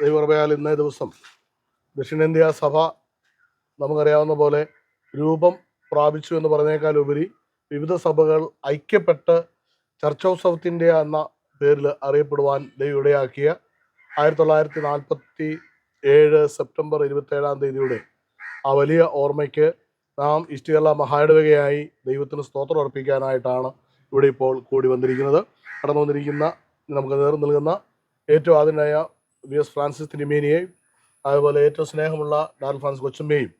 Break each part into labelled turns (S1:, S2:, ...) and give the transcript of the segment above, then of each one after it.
S1: ദൈവകൃപയാൽ ഇന്നേ ദിവസം ദക്ഷിണേന്ത്യാ സഭ നമുക്കറിയാവുന്ന പോലെ രൂപം പ്രാപിച്ചു എന്ന് പറഞ്ഞേക്കാൾ ഉപരി വിവിധ സഭകൾ ഐക്യപ്പെട്ട് ചർച്ച് ഓഫ് സൗത്ത് ഇന്ത്യ എന്ന പേരിൽ അറിയപ്പെടുവാൻ ദൈവം ഇടയാക്കിയ 1947 സെപ്റ്റംബർ 27 ആ വലിയ ഓർമ്മയ്ക്ക് നാം ഈസ്റ്റ് കേരള മഹായിടവകയായി ദൈവത്തിന് സ്തോത്രം അർപ്പിക്കാനായിട്ടാണ് ഇവിടെ ഇപ്പോൾ കൂടി വന്നിരിക്കുന്നത്. കടന്നു വന്നിരിക്കുന്ന നമുക്ക് നേർന്നു നൽകുന്ന ഏറ്റവും ആദ്യനായ വി.എസ്. ഫ്രാൻസിസ് തിരുമേനിയെയും അതുപോലെ ഏറ്റവും സ്നേഹമുള്ള ഡാൽ ഫ്രാൻസിസ് കൊച്ചമ്മയെയും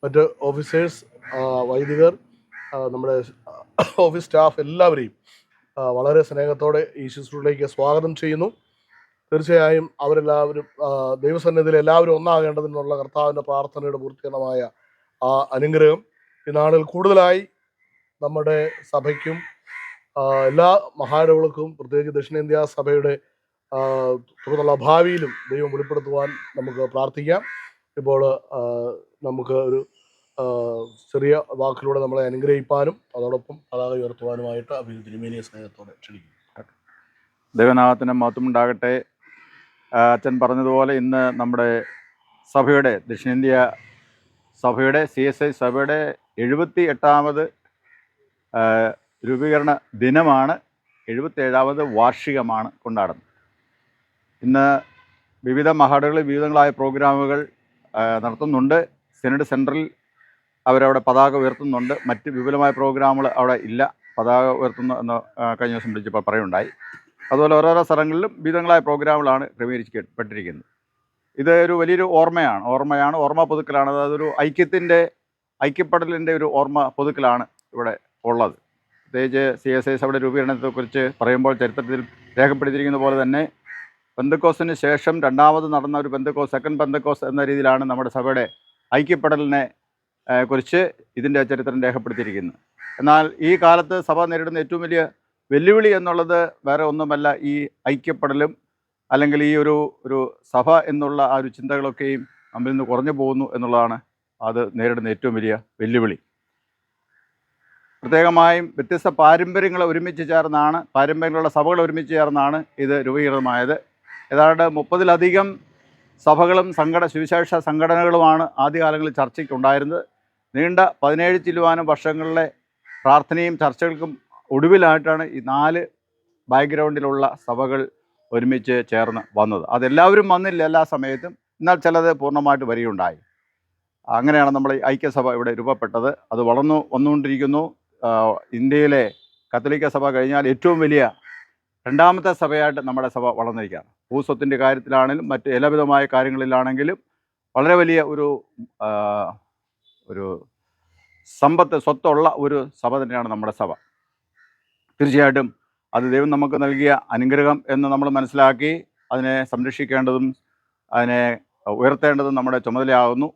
S1: മറ്റ് ഓഫീസേഴ്സ്, വൈദികർ, നമ്മുടെ ഓഫീസ് സ്റ്റാഫ് എല്ലാവരെയും വളരെ സ്നേഹത്തോടെ ഈ ശുശ്രൂഷയിലേക്ക് സ്വാഗതം ചെയ്യുന്നു. തീർച്ചയായും അവരെല്ലാവരും ദൈവസന്നിധിയിൽ എല്ലാവരും ഒന്നാകേണ്ടതിനുള്ള കർത്താവിൻ്റെ പ്രാർത്ഥനയുടെ പൂർത്തീകരണമായ ആ അനുഗ്രഹം ഈ നാളിൽ കൂടുതലായി നമ്മുടെ സഭയ്ക്കും എല്ലാ മഹായിടവകൾക്കും പ്രത്യേകിച്ച് ദക്ഷിണേന്ത്യാ സഭയുടെ തുടർന്നുള്ള ഭാവിയിലും ദൈവം വെളിപ്പെടുത്തുവാൻ നമുക്ക് പ്രാർത്ഥിക്കാം. ഇപ്പോൾ നമുക്ക് ഒരു ചെറിയ വാക്കിലൂടെ നമ്മളെ അനുഗ്രഹിപ്പാനും അതോടൊപ്പം പതാക ഉയർത്തുവാനുമായിട്ട് അഭിനന്ദ തിരുമേനിയെ സ്നേഹത്തോടെ ക്ഷണിക്കുന്നു.
S2: ദൈവനാമത്തിന് മഹത്വം ഉണ്ടാകട്ടെ. അച്ഛൻ പറഞ്ഞതുപോലെ ഇന്ന് നമ്മുടെ സഭയുടെ ദക്ഷിണേന്ത്യ സഭയുടെ CSI സഭയുടെ 78ാമത് രൂപീകരണ ദിനമാണ്, 77ാമത് വാർഷികമാണ് കൊണ്ടാടുന്നത്. ഇന്ന് വിവിധ മഹാടകളിൽ വിവിധങ്ങളായ പ്രോഗ്രാമുകൾ നടത്തുന്നുണ്ട്. സിനഡ് സെൻട്രൽ അവരവിടെ പതാക ഉയർത്തുന്നുണ്ട്. മറ്റ് വിപുലമായ പ്രോഗ്രാമുകൾ അവിടെ ഇല്ല. പതാക ഉയർത്തുന്നു എന്ന് കഴിഞ്ഞ ദിവസം വിളിച്ചപ്പോൾ പറയുണ്ടായി. അതുപോലെ ഓരോരോ സ്ഥലങ്ങളിലും വിവിധങ്ങളായ പ്രോഗ്രാമുകളാണ് ക്രമീകരിക്കപ്പെട്ടിരിക്കുന്നത്. ഇത് ഒരു വലിയൊരു ഓർമ്മ പുതുക്കലാണ്. അതൊരു ഐക്യപ്പെടലിൻ്റെ ഒരു ഓർമ്മ പുതുക്കലാണ് ഇവിടെ ഉള്ളത്. പ്രത്യേകിച്ച് CSI സഭയുടെ രൂപീകരണത്തെക്കുറിച്ച് പറയുമ്പോൾ ചരിത്രത്തിൽ രേഖപ്പെടുത്തിയിരിക്കുന്ന പോലെ തന്നെ പെന്തക്കോസ്തിന് ശേഷം രണ്ടാമത് നടന്ന ഒരു സെക്കൻഡ് പെന്തക്കോസ് എന്ന രീതിയിലാണ് നമ്മുടെ സഭയുടെ ഐക്യപ്പെടലിനെ കുറിച്ച് ഇതിൻ്റെ ചരിത്രം രേഖപ്പെടുത്തിയിരിക്കുന്നത്. എന്നാൽ ഈ കാലത്ത് സഭ നേരിടുന്ന ഏറ്റവും വലിയ വെല്ലുവിളി എന്നുള്ളത് വേറെ ഒന്നുമല്ല, ഈ ഐക്യപ്പെടലും അല്ലെങ്കിൽ ഈ ഒരു സഭ എന്നുള്ള ആ ഒരു ചിന്തകളൊക്കെയും നമ്മിൽ നിന്ന് കുറഞ്ഞു പോകുന്നു എന്നുള്ളതാണ് അത് നേരിടുന്ന ഏറ്റവും വലിയ വെല്ലുവിളി. പ്രത്യേകമായും വ്യത്യസ്ത പാരമ്പര്യങ്ങളുള്ള സഭകൾ ഒരുമിച്ച് ചേർന്നാണ് ഇത് രൂപീകൃതമായത്. ഏതാണ്ട് 30-ലധികം സഭകളും സുവിശേഷ സംഘടനകളുമാണ് ആദ്യകാലങ്ങളിൽ ചർച്ചയ്ക്കുണ്ടായിരുന്നത്. നീണ്ട 17 ചില്ലുവാനും വർഷങ്ങളിലെ പ്രാർത്ഥനയും ചർച്ചകൾക്കും ഒടുവിലായിട്ടാണ് ഈ 4 ബാക്ക്ഗ്രൗണ്ടിലുള്ള സഭകൾ ഒരുമിച്ച് ചേർന്ന് വന്നത്. അതെല്ലാവരും വന്നില്ല എല്ലാ സമയത്തും, എന്നാൽ ചിലത് പൂർണ്ണമായിട്ട് വരികയുണ്ടായി. അങ്ങനെയാണ് നമ്മൾ ഐക്യസഭ ഇവിടെ രൂപപ്പെട്ടത്. അത് വന്നുകൊണ്ടിരിക്കുന്നു. ഇന്ത്യയിലെ കത്തോലിക്ക സഭ കഴിഞ്ഞാൽ ഏറ്റവും വലിയ രണ്ടാമത്തെ സഭയായിട്ട് നമ്മുടെ സഭ വളർന്നിരിക്കുകയാണ്. ഭൂസ്വത്തിൻ്റെ കാര്യത്തിലാണെങ്കിലും മറ്റ് എല്ലാവിധമായ കാര്യങ്ങളിലാണെങ്കിലും വളരെ വലിയ ഒരു സ്വത്തുള്ള ഒരു സഭ തന്നെയാണ് നമ്മുടെ സഭ. തീർച്ചയായിട്ടും അത് ദൈവം നമുക്ക് നൽകിയ അനുഗ്രഹം എന്ന് നമ്മൾ മനസ്സിലാക്കി അതിനെ സംരക്ഷിക്കേണ്ടതും അതിനെ ഉയർത്തേണ്ടതും നമ്മുടെ ചുമതലയാകുന്നു.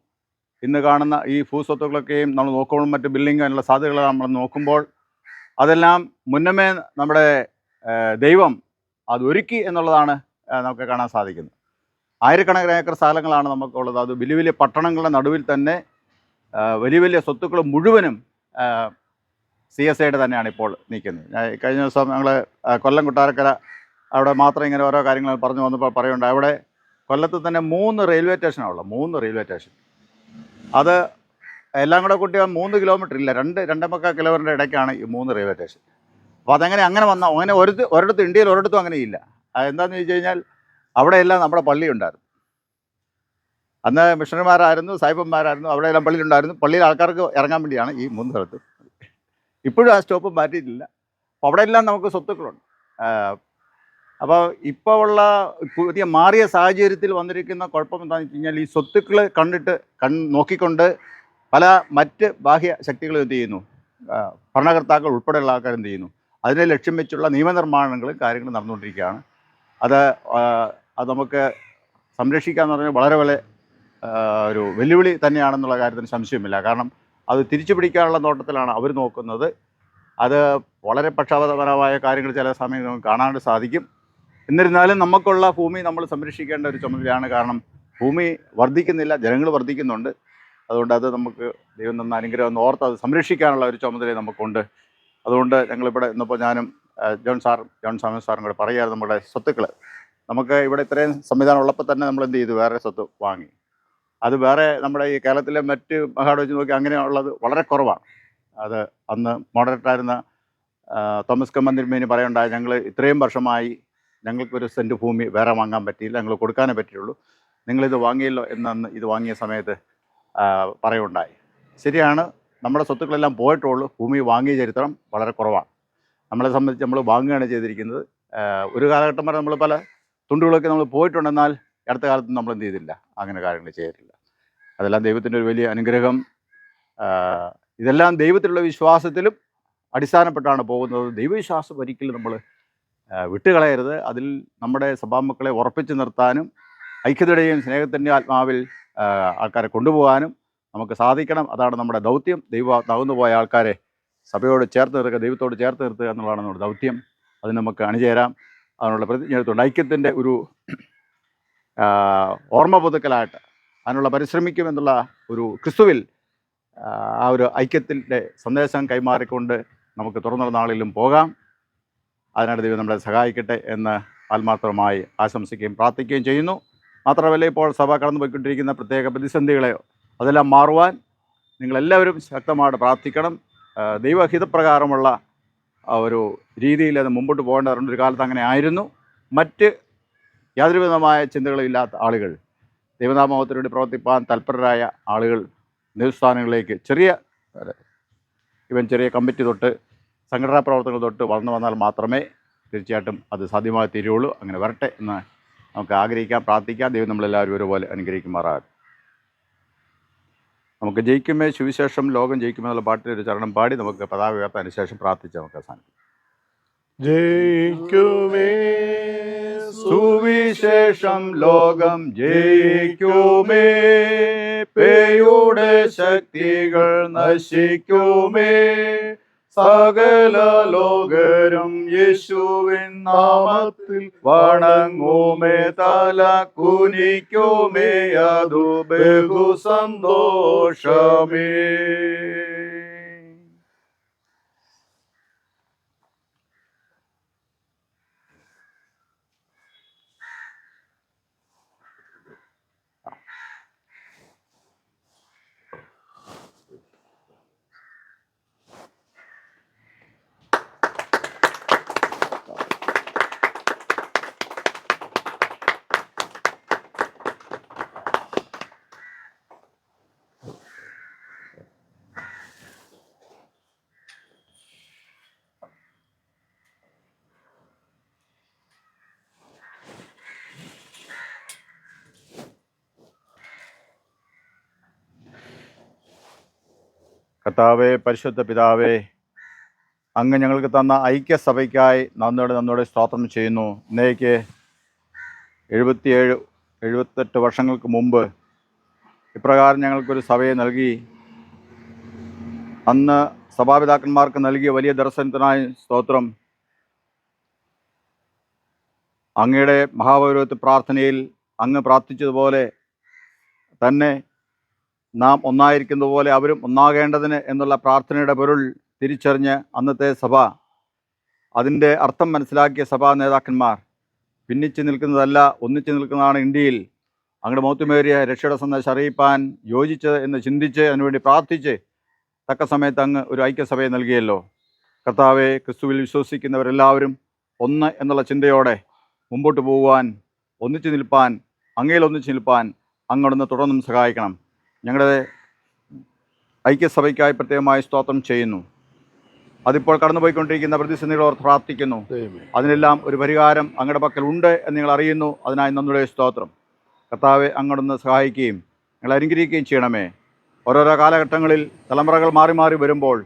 S2: ഇന്ന് കാണുന്ന ഈ ഭൂസ്വത്തുക്കളൊക്കെയും നമ്മൾ നോക്കുമ്പോൾ മറ്റ് ബിൽഡിംഗ് അതിനുള്ള സാധ്യതകൾ നമ്മൾ നോക്കുമ്പോൾ അതെല്ലാം മുന്നമേ നമ്മുടെ ദൈവം അത് ഒരുക്കി എന്നുള്ളതാണ് നമുക്ക് കാണാൻ സാധിക്കുന്നത്. ആയിരക്കണക്കിന് ഏക്കർ സ്ഥലങ്ങളാണ് നമുക്കുള്ളത്. അത് വലിയ വലിയ പട്ടണങ്ങളുടെ നടുവിൽ തന്നെ വലിയ വലിയ സ്വത്തുക്കൾ മുഴുവനും CSIയുടെ തന്നെയാണ് ഇപ്പോൾ നിൽക്കുന്നത്. കഴിഞ്ഞ ദിവസം ഞങ്ങൾ കൊല്ലം കൊട്ടാരക്കര അവിടെ മാത്രം ഇങ്ങനെ ഓരോ കാര്യങ്ങൾ പറഞ്ഞു വന്നപ്പോൾ പറയുന്നുണ്ട്, അവിടെ കൊല്ലത്ത് തന്നെ 3 റെയിൽവേ സ്റ്റേഷനാണുള്ളത്. 3 railway station. അത് എല്ലാം കൂടെ കൂട്ടിയ 3 കിലോമീറ്റർ ഇല്ല, 2-2.25 കിലോമീറ്ററിൻ്റെ ഇടയ്ക്കാണ് ഈ 3 റെയിൽവേ സ്റ്റേഷൻ. അപ്പോൾ അങ്ങനെ ഒരിടത്തും ഇന്ത്യയിൽ ഒരിടത്തും അങ്ങനെയില്ല. എന്താണെന്ന് ചോദിച്ചു കഴിഞ്ഞാൽ അവിടെയെല്ലാം നമ്മുടെ പള്ളി ഉണ്ടായിരുന്നു. അന്ന് മിഷണറിമാരായിരുന്നു, സായിപ്പന്മാരായിരുന്നു, അവിടെയെല്ലാം പള്ളിയിലുണ്ടായിരുന്നു. പള്ളിയിൽ ആൾക്കാർക്ക് ഇറങ്ങാൻ വേണ്ടിയാണ് ഈ 3 സ്ഥലത്ത്. ഇപ്പോഴും ആ സ്റ്റോപ്പ് മാറ്റിയിട്ടില്ല. അപ്പോൾ അവിടെയെല്ലാം നമുക്ക് സ്വത്തുക്കളുണ്ട്. അപ്പോൾ ഇപ്പോൾ ഉള്ള പുതിയ മാറിയ സാഹചര്യത്തിൽ വന്നിരിക്കുന്ന കുഴപ്പം എന്താണെന്ന് വെച്ച് കഴിഞ്ഞാൽ ഈ സ്വത്തുക്കൾ നോക്കിക്കൊണ്ട് പല മറ്റ് ബാഹ്യ ശക്തികളും എന്ത് ചെയ്യുന്നു, ഭരണകർത്താക്കൾ ഉൾപ്പെടെയുള്ള ആൾക്കാർ എന്ത് ചെയ്യുന്നു, അതിനെ ലക്ഷ്യം വെച്ചുള്ള നിയമനിർമ്മാണങ്ങളും കാര്യങ്ങളും നടന്നുകൊണ്ടിരിക്കുകയാണ്. അത് നമുക്ക് സംരക്ഷിക്കാമെന്ന് പറഞ്ഞാൽ വളരെ ഒരു വെല്ലുവിളി തന്നെയാണെന്നുള്ള കാര്യത്തിന് സംശയമില്ല. കാരണം അത് തിരിച്ചു പിടിക്കാനുള്ള നോട്ടത്തിലാണ് അവർ നോക്കുന്നത്. അത് വളരെ പക്ഷപാതപരമായ കാര്യങ്ങൾ ചില സമയം നമുക്ക് കാണാണ്ട് സാധിക്കും. എന്നിരുന്നാലും നമുക്കുള്ള ഭൂമി നമ്മൾ സംരക്ഷിക്കേണ്ട ഒരു ചുമതലയാണ്. കാരണം ഭൂമി വർദ്ധിക്കുന്നില്ല, ജനങ്ങൾ വർദ്ധിക്കുന്നുണ്ട്. അതുകൊണ്ട് അത് നമുക്ക് ദൈവം തന്ന അനുഗ്രഹം എന്ന് ഓർത്ത് അത് സംരക്ഷിക്കാനുള്ള ഒരു ചുമതല നമുക്കുണ്ട്. അതുകൊണ്ട് ഞങ്ങളിവിടെ ഇന്നിപ്പോൾ ഞാനും ജോൺ സാമുവൽ സാറും കൂടെ പറയുകയായിരുന്നു നമ്മുടെ സ്വത്തുക്കൾ നമുക്ക് ഇവിടെ ഇത്രയും സംവിധാനം ഉള്ളപ്പോൾ തന്നെ നമ്മൾ എന്ത് ചെയ്തു, വേറെ സ്വത്ത് വാങ്ങി. അത് വേറെ നമ്മുടെ ഈ കേരളത്തിലെ മറ്റ് മഹാട് വെച്ച് നോക്കി അങ്ങനെയുള്ളത് വളരെ കുറവാണ്. അത് അന്ന് മോഡറേറ്ററായിരുന്ന തോമസ് കെ മന്ദിരമേനി പറയുണ്ടായി, ഞങ്ങൾ ഇത്രയും വർഷമായി ഞങ്ങൾക്കൊരു സെൻറ്റ് ഭൂമി വേറെ വാങ്ങാൻ പറ്റിയില്ല, ഞങ്ങൾ കൊടുക്കാനേ പറ്റുള്ളൂ, നിങ്ങളിത് വാങ്ങിയല്ലോ എന്നന്ന് ഇത് വാങ്ങിയ സമയത്ത് പറയുണ്ടായി. ശരിയാണ്, നമ്മുടെ സ്വത്തുക്കളെല്ലാം പോയിട്ടുള്ളൂ, ഭൂമി വാങ്ങിയ ചരിത്രം വളരെ കുറവാണ്. നമ്മളെ സംബന്ധിച്ച് നമ്മൾ വാങ്ങുകയാണ് ചെയ്തിരിക്കുന്നത്. ഒരു കാലഘട്ടം വരെ നമ്മൾ പല തുണ്ടുകളൊക്കെ നമ്മൾ പോയിട്ടുണ്ടെന്നാൽ അടുത്ത കാലത്ത് നമ്മൾ എന്ത് ചെയ്തില്ല, അങ്ങനെ കാര്യങ്ങൾ ചെയ്തിട്ടില്ല. അതെല്ലാം ദൈവത്തിൻ്റെ ഒരു വലിയ അനുഗ്രഹം. ഇതെല്ലാം ദൈവത്തിലുള്ള വിശ്വാസത്തിലും അടിസ്ഥാനപ്പെട്ടാണ് പോകുന്നത്. ദൈവവിശ്വാസം ഒരിക്കലും നമ്മൾ വിട്ടുകളയരുത്. അതിൽ നമ്മുടെ സഭാമക്കളെ ഉറപ്പിച്ചു നിർത്താനും ഐക്യതയുടെയും സ്നേഹത്തിൻ്റെ ആത്മാവിൽ ആൾക്കാരെ കൊണ്ടുപോകാനും നമുക്ക് സാധിക്കണം. അതാണ് നമ്മുടെ ദൗത്യം. തകർന്നുപോയ ആൾക്കാരെ സഭയോട് ചേർത്ത് നിർത്തുക, ദൈവത്തോട് ചേർത്ത് നിർത്തുക എന്നുള്ളതാണ് നമ്മുടെ ദൗത്യം. അതിന് നമുക്ക് അണിചേരാം. അതിനുള്ള പ്രതിജ്ഞ എടുത്തുകൊണ്ട് ഐക്യത്തിൻ്റെ ഒരു ഓർമ്മ പുതുക്കലായിട്ട് അതിനുള്ള പരിശ്രമിക്കുമെന്നുള്ള ഒരു ക്രിസ്തുവിൽ ആ ഒരു ഐക്യത്തിൻ്റെ സന്ദേശം കൈമാറിക്കൊണ്ട് നമുക്ക് തുറന്നുള്ള നാളിലും പോകാം. അതിനായിട്ട് ദൈവം നമ്മളെ സഹായിക്കട്ടെ എന്ന് ആത്മാർത്ഥമായി ആശംസിക്കുകയും പ്രാർത്ഥിക്കുകയും ചെയ്യുന്നു. മാത്രമല്ല, ഇപ്പോൾ സഭ കടന്നുപോയിക്കൊണ്ടിരിക്കുന്ന പ്രത്യേക പ്രതിസന്ധികളെ അതെല്ലാം മാറുവാൻ നിങ്ങളെല്ലാവരും ശക്തമായിട്ട് പ്രാർത്ഥിക്കണം. ദൈവഹിതപ്രകാരമുള്ള ഒരു രീതിയിൽ അത് മുമ്പോട്ട് പോകേണ്ടതുണ്ട്. ഒരു കാലത്ത് അങ്ങനെ ആയിരുന്നു. മറ്റ് യാതൊരുവിധമായ ചിന്തകളില്ലാത്ത ആളുകൾ, ദൈവനാമത്തിന് വേണ്ടി പ്രവർത്തിപ്പാൻ തൽപരരായ ആളുകൾ നേതൃസ്ഥാനങ്ങളിലേക്ക് ചെറിയ കമ്മിറ്റി തൊട്ട് സംഘടനാ പ്രവർത്തനങ്ങൾ തൊട്ട് വളർന്നു വന്നാൽ മാത്രമേ തീർച്ചയായിട്ടും അത് സാധ്യമായി തീരുള്ളൂ. അങ്ങനെ വരട്ടെ എന്ന് നമുക്ക് ആഗ്രഹിക്കാം, പ്രാർത്ഥിക്കാം. ദൈവം നമ്മളെല്ലാവരും ഒരുപോലെ അനുഗ്രഹിക്കുമാറാകട്ടെ. നമുക്ക് ജയിക്കുമേ സുവിശേഷം ലോകം ജയിക്കുമേ എന്നുള്ള പാട്ടിൽ ഒരു ചരണം പാടി നമുക്ക് പതാക ഉയർത്താൻ ശേഷം പ്രാർത്ഥിച്ച് നമുക്ക് അവസാനിക്കും.
S1: ജയിക്കുമേ
S2: സുവിശേഷം ലോകം ജയിക്കുമേ, പേയുടെ ശക്തികൾ നശിക്കുമേ, സകല ലോകരും യേശുവിൻ നാമത്തിൽ വണങ്ങുമേ, തല കുനിക്കുമേ, അതു ബഹു സന്തോഷമേ. കർത്താവേ, പരിശുദ്ധ പിതാവേ, അങ്ങ് ഞങ്ങൾക്ക് തന്ന ഐക്യസഭയ്ക്കായി നന്ദിയോടെ സ്തോത്രം ചെയ്യുന്നു. ഇന്നേക്ക് 78 വർഷങ്ങൾക്ക് മുമ്പ് ഇപ്രകാരം ഞങ്ങൾക്കൊരു സഭയെ നൽകി. അന്ന് സഭാപിതാക്കന്മാർക്ക് നൽകിയ വലിയ ദർശനത്തിനായി സ്തോത്രം. അങ്ങയുടെ മഹാപൗരോഹിത്യ പ്രാർത്ഥനയിൽ അങ്ങ് പ്രാർത്ഥിച്ചതുപോലെ തന്നെ നാം ഒന്നായിരിക്കുന്നത് പോലെ അവരും ഒന്നാകേണ്ടതിന് എന്നുള്ള പ്രാർത്ഥനയുടെ പൊരുൾ തിരിച്ചറിഞ്ഞ് അന്നത്തെ സഭ, അതിൻ്റെ അർത്ഥം മനസ്സിലാക്കിയ സഭാ നേതാക്കന്മാർ ഭിന്നിച്ച് നിൽക്കുന്നതല്ല, ഒന്നിച്ച് നിൽക്കുന്നതാണ് ഇന്ത്യയിൽ അങ്ങയുടെ മൗത്യമേറിയ രക്ഷയുടെ സന്ദേശം അറിയിപ്പാൻ യോജിച്ചത് എന്ന് ചിന്തിച്ച് അതിനുവേണ്ടി പ്രാർത്ഥിച്ച് തക്ക സമയത്ത് അങ്ങ് ഒരു ഐക്യസഭയെ നൽകിയല്ലോ. കർത്താവെ, ക്രിസ്തുവിൽ വിശ്വസിക്കുന്നവരെല്ലാവരും ഒന്ന് എന്നുള്ള ചിന്തയോടെ മുമ്പോട്ട് പോകുവാൻ, ഒന്നിച്ചു നിൽപ്പാൻ, അങ്ങയിൽ ഒന്നിച്ചു നിൽപ്പാൻ അങ്ങോട്ടൊന്ന് തുടർന്നും സഹായിക്കണം. ഞങ്ങളുടെ ഐക്യസഭയ്ക്കായി പ്രത്യേകമായി സ്തോത്രം ചെയ്യുന്നു. അതിപ്പോൾ കടന്നുപോയിക്കൊണ്ടിരിക്കുന്ന പ്രതിസന്ധികളോർത്ത് പ്രാർത്ഥിക്കുന്നു. അതിനെല്ലാം ഒരു പരിഹാരം അങ്ങയുടെ പക്കൽ ഉണ്ട് എന്ന് നിങ്ങൾ അറിയുന്നു. അതിനായി നമ്മുടെ സ്തോത്രം. കർത്താവെ, അങ്ങോട്ടൊന്ന് സഹായിക്കുകയും ഞങ്ങൾ അനുഗ്രഹിക്കുകയും ചെയ്യണമേ. ഓരോരോ കാലഘട്ടങ്ങളിൽ തലമുറകൾ മാറി മാറി വരുമ്പോൾ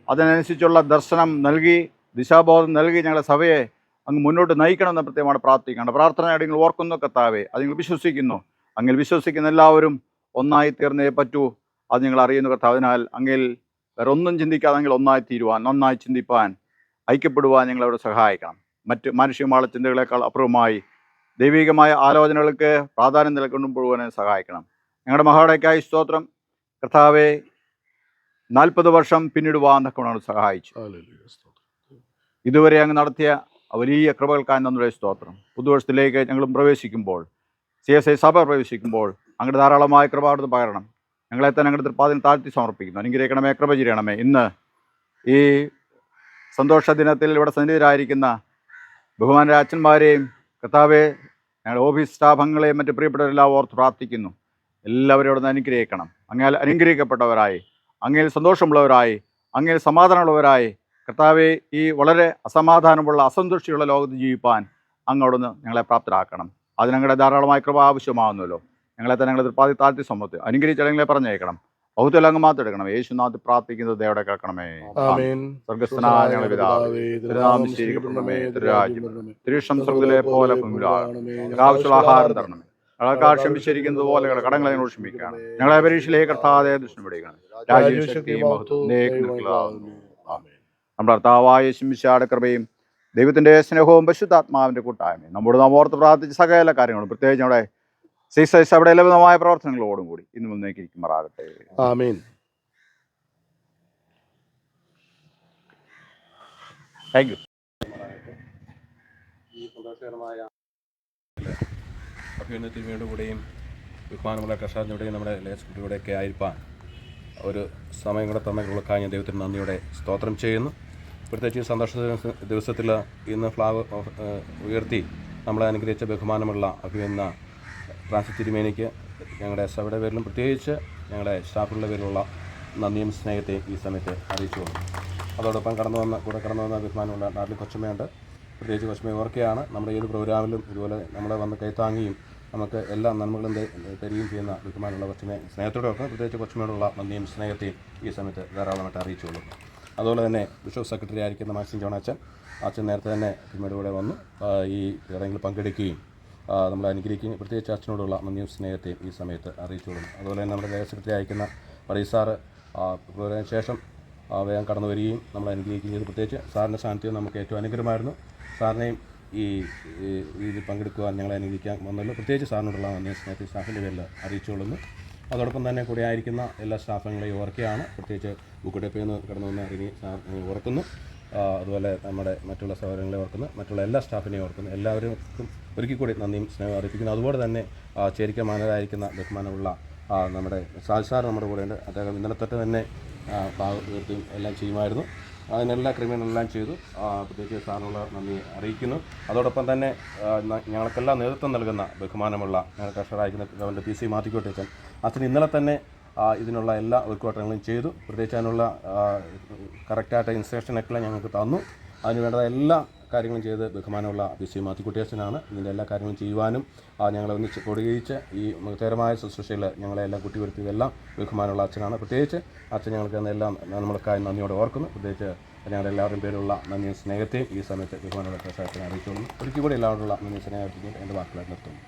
S2: അതിനനുസരിച്ചുള്ള ദർശനം നൽകി, ദിശാബോധം നൽകി ഞങ്ങളുടെ സഭയെ അങ്ങ് മുന്നോട്ട് നയിക്കണമെന്ന് പ്രത്യേകമാണ് പ്രാർത്ഥിക്കേണ്ട. പ്രാർത്ഥനയായിട്ട് നിങ്ങൾ ഓർക്കുന്നു കർത്താവെ, അത് നിങ്ങൾ വിശ്വസിക്കുന്നു. അങ്ങിൽ വിശ്വസിക്കുന്ന എല്ലാവരും ഒന്നായി തീർന്നേ പറ്റൂ. അത് നിങ്ങൾ അറിയുന്നു കർത്താവ്. അതിനാൽ അങ്ങിൽ വേറെ ഒന്നും ചിന്തിക്കാതെ അങ്ങിൽ ഒന്നായി തീരുവാൻ, നന്നായി ചിന്തിപ്പാൻ, ഐക്യപ്പെടുവാൻ ഞങ്ങളവിടെ സഹായിക്കണം. മറ്റ് മാനുഷികമായ ചിന്തകളെക്കാൾ അപ്പുറമായി ദൈവികമായ ആലോചനകൾക്ക് പ്രാധാന്യം നൽകൊണ്ടുപോകാൻ സഹായിക്കണം. ഞങ്ങളുടെ മഹാടയ്ക്കായി സ്തോത്രം. കർത്താവെ, 40 വർഷം പിന്നിടുവാൻ തക്കവണ്ണം സഹായിച്ചു. ഇതുവരെ അങ്ങ് നടത്തിയ വലിയ കൃപകൾക്കായി നമ്മുടെ സ്തോത്രം. പുതുവർഷത്തിലേക്ക് ഞങ്ങളും പ്രവേശിക്കുമ്പോൾ, CSI സഭ പ്രവേശിക്കുമ്പോൾ അങ്ങോട്ട് ധാരാളമായ കൃപ അവിടുന്ന് പകരണം. ഞങ്ങളെ തന്നെ അങ്ങോട്ട് തൃപ്പാദിന് താഴ്ത്തി സമർപ്പിക്കുന്നു. അനുഗ്രഹിക്കണമേ, കൃപ ചെയ്യണമേ. ഇന്ന് ഈ സന്തോഷ ദിനത്തിൽ ഇവിടെ സന്നിഹിതരായിരിക്കുന്ന ബഹുമാനരായ അച്ഛന്മാരെയും കർത്താവെ, ഞങ്ങളുടെ ഓഫീസ് സ്റ്റാഫംഗങ്ങളെയും മറ്റ് പ്രിയപ്പെട്ടവരെല്ലാം ഓർത്ത് പ്രാർത്ഥിക്കുന്നു. എല്ലാവരും അവിടെ നിന്ന് അനുഗ്രഹിക്കണം. അങ്ങേൽ അനുഗ്രഹിക്കപ്പെട്ടവരായി, അങ്ങയിൽ സന്തോഷമുള്ളവരായി, അങ്ങയിൽ സമാധാനമുള്ളവരായി കർത്താവെ, ഈ വളരെ അസമാധാനമുള്ള അസന്തുഷ്ടിയുള്ള ലോകത്ത് ജീവിപ്പാൻ അങ്ങോടൊന്ന് ഞങ്ങളെ പ്രാപ്തരാക്കണം. അതിനങ്ങളുടെ ധാരാളമായ കൃപ ആവശ്യമാകുന്നല്ലോ. ഞങ്ങളെ തന്നെ ഞങ്ങൾ തൃപ്പാതി താഴ്ത്തി സമ്മതി അനുഗ്രഹിച്ചടങ്ങളെ പറഞ്ഞേക്കണം. ബഹുത്തിൽ അങ്ങ് മാത്രം എടുക്കണം. യേശുനാഥ് പ്രാർത്ഥിക്കുന്നത് ദൈവത്തെ കേൾക്കണമേ. സ്വർഗ്ഗസ്ഥനായ ഞങ്ങളുടെ പിതാവേ, തിരുനാമം സ്വീകരിക്കപ്പെടണമേ, തിരുരാജ്യം വരണമേ, തിരുവിഷ്ടം സ്വർഗ്ഗത്തിലെ പോലെ ഭൂമിയിലാകണമേ. ഞങ്ങൾക്ക് ആവശ്യമുള്ള ആഹാരം തരണമേ. ഞങ്ങൾക്ക് ക്ഷമിച്ചിരിക്കുന്നത് പോലെ കടങ്ങളെ ഞങ്ങൾ ക്ഷമിക്കണം. ഞങ്ങളെ പരീക്ഷയിലേക്ക് കർത്താതെ ദുഷ്ടം പിടിക്കണം. രാജ്യവും ശക്തിയും മഹത്വവും നീക്കുനിൽക്കലാകുന്നു. നമ്മുടെ കർത്താവായ യേശുമിശിഹായുടെ കൃപയും ദൈവത്തിൻ്റെ സ്നേഹവും പരിശുദ്ധാത്മാവിൻ്റെ കൂട്ടായ്മയും നമ്മോട് നാം ഓർത്ത് പ്രാർത്ഥിച്ച സകല കാര്യങ്ങളും, പ്രത്യേകിച്ച് നമ്മുടെ CSI അവിടെ ലഭ്യമായ പ്രവർത്തനങ്ങളോടും കൂടി ഇന്ന് മുന്നേക്ക് ഇരിക്കുമാറാകട്ടെ.
S1: ആമേൻ.
S2: Thank you.
S3: ഈ സന്തോഷകരമായ അഭ്യുന്നതിയുടെ കൂടെയും ബഹുമാനമുള്ള കർഷകരുടെയും നമ്മുടെ ലേശക്കുട്ടിയുടെയൊക്കെ ആയിരിക്കാൻ ഒരു സമയം കൂടെ തന്നതിനുള്ളക്കായി ഞാൻ ദൈവത്തിന് നന്ദിയോടെ സ്തോത്രം ചെയ്യുന്നു. പ്രത്യേകിച്ച് ഈ സന്തോഷ ദിവസത്തിൽ ഇന്ന് ഫ്ലാഗ് ഉയർത്തി നമ്മളെ അനുഗ്രഹിച്ച ബഹുമാനമുള്ള അഭിനന്ദ ഫ്രാൻസിസ് തിരുമേനിക്ക് ഞങ്ങളുടെ സഭയുടെ പേരിലും പ്രത്യേകിച്ച് ഞങ്ങളുടെ സ്റ്റാഫുകളുടെ പേരിലുള്ള നന്ദിയും സ്നേഹത്തെയും ഈ സമയത്ത് അറിയിച്ചുകൊള്ളു. അതോടൊപ്പം കടന്നു വന്ന ബഹുമാനമുള്ള നാട്ടിൽ കൊച്ചമ്മയുണ്ട്. പ്രത്യേകിച്ച് കൊച്ചമ്മ ഓർക്കുകയാണ് നമ്മുടെ ഏത് പ്രോഗ്രാമിലും ഇതുപോലെ നമ്മളെ വന്ന് കൈത്താങ്ങുകയും നമുക്ക് എല്ലാ നന്മകളും തരികയും ചെയ്യുന്ന ബഹുമാനമുള്ള കൊച്ചമ്മയെ സ്നേഹത്തോടെ ഓർക്കുന്നു. പ്രത്യേകിച്ച് കൊച്ചമ്മയോടുള്ള നന്ദിയും സ്നേഹത്തെയും ഈ സമയത്ത് ധാരാളമായിട്ട് അറിയിച്ചുകൊള്ളു. അതുപോലെ തന്നെ ബിഷപ്പ് സെക്രട്ടറി ആയിരിക്കുന്ന മാക്സിൻ ജോൺ അച്ഛൻ നേരത്തെ തന്നെ തിരുമേനിയുടെ കൂടെ വന്നു ഈ ചടങ്ങിൽ പങ്കെടുക്കുകയും നമ്മളെ അനുഗ്രഹിക്കുകയും പ്രത്യേകിച്ച് അച്ഛനോടുള്ള നന്ദിയും സ്നേഹത്തെയും ഈ സമയത്ത് അറിയിച്ചുകൊള്ളുന്നു. അതുപോലെ തന്നെ നമ്മുടെ ലേഖ സെക്രട്ടറി അയക്കുന്ന പറീസാറ് പ്രോഗ്രാമിന് ശേഷം വേഗം കടന്നു വരികയും നമ്മളെ അനുഗ്രഹിക്കുകയും ചെയ്തു. പ്രത്യേകിച്ച് സാറിൻ്റെ സാന്നിധ്യം നമുക്ക് ഏറ്റവും അനുഗ്രഹമായിരുന്നു. സാറിനെയും ഈ ഇതിൽ പങ്കെടുക്കുവാൻ ഞങ്ങളെ അനുഗ്രഹിക്കാൻ വന്നല്ലോ. പ്രത്യേകിച്ച് സാറിനോടുള്ള നന്ദിയും സ്നേഹത്തെ സ്റ്റാഫിൻ്റെ പേരിൽ അറിയിച്ചുകൊള്ളുന്നു. അതോടൊപ്പം തന്നെ കൂടെ ആയിരിക്കുന്ന എല്ലാ സ്റ്റാഫുകളെയും ഓർക്കുകയാണ്. പ്രത്യേകിച്ച് ബുക്കുടെപ്പിൽ കടന്നു വന്ന റിനി ഓർക്കുന്നു. അതുപോലെ നമ്മുടെ മറ്റുള്ള സഹോദരങ്ങളെ ഓർക്കുന്നു. മറ്റുള്ള എല്ലാ സ്റ്റാഫിനെയും ഓർക്കുന്നു. എല്ലാവർക്കും ഒരിക്കൽ കൂടി നന്ദിയും സ്നേഹം അറിയിപ്പിക്കുന്നു. അതുപോലെ തന്നെ ചേരിക്ക മാനേജരായിരിക്കുന്ന ബഹുമാനമുള്ള നമ്മുടെ സാർ നമ്മുടെ കൂടെയുണ്ട്. അദ്ദേഹം ഇന്നലെ തൊട്ട് തന്നെ ഉയർത്തുകയും എല്ലാം ചെയ്യുമായിരുന്നു. അതിനെല്ലാ ക്രമീകരണമെല്ലാം ചെയ്തു. പ്രത്യേകിച്ച് സാറിനുള്ള നന്ദി അറിയിക്കുന്നു. അതോടൊപ്പം തന്നെ ഞങ്ങൾക്കെല്ലാം നേതൃത്വം നൽകുന്ന ബഹുമാനമുള്ള ഞങ്ങൾ കർഷകരായിരിക്കുന്ന ഗവൺമെൻറ് PC മാത്തിക്കോട്ടേച്ചൻ അച്ഛൻ ഇന്നലെ തന്നെ ഇതിനുള്ള എല്ലാ ഒരുക്കോട്ടങ്ങളും ചെയ്തു. പ്രത്യേകിച്ച് അതിനുള്ള കറക്റ്റായിട്ട് ഇൻസ്ട്രക്ഷനൊക്കെ ഞങ്ങൾക്ക് തന്നു. അതിനുവേണ്ട എല്ലാ കാര്യങ്ങളും ചെയ്ത് ബഹുമാനമുള്ള PC മാത്തിക്കുട്ടിയച്ഛനാണ് ഇതിൻ്റെ എല്ലാ കാര്യങ്ങളും ചെയ്യുവാനും ഞങ്ങളെ ഒന്നിച്ച് കൊടുകയിച്ച് ഈ മഹത്തരമായ ശുശ്രൂഷയിൽ ഞങ്ങളെല്ലാം കുട്ടിവരുത്തിയതെല്ലാം ബഹുമാനമുള്ള അച്ഛനാണ്. പ്രത്യേകിച്ച് അച്ഛൻ ഞങ്ങൾക്ക് എല്ലാം നമ്മൾക്കായി നന്ദിയോടെ ഓർക്കുന്നു. പ്രത്യേകിച്ച് ഞങ്ങളുടെ എല്ലാവരുടെയും പേരുള്ള നന്ദിയും സ്നേഹത്തെയും ഈ സമയത്ത് ബഹുമാനമുള്ള പ്രസാദത്തിനെ അറിയിച്ചുകൊള്ളുന്നു. ഒരിക്കൽ കൂടി എല്ലാവരുള്ള നന്ദി സ്നേഹത്തിന് എൻ്റെ വാക്കുകളായി നിർത്തുന്നു.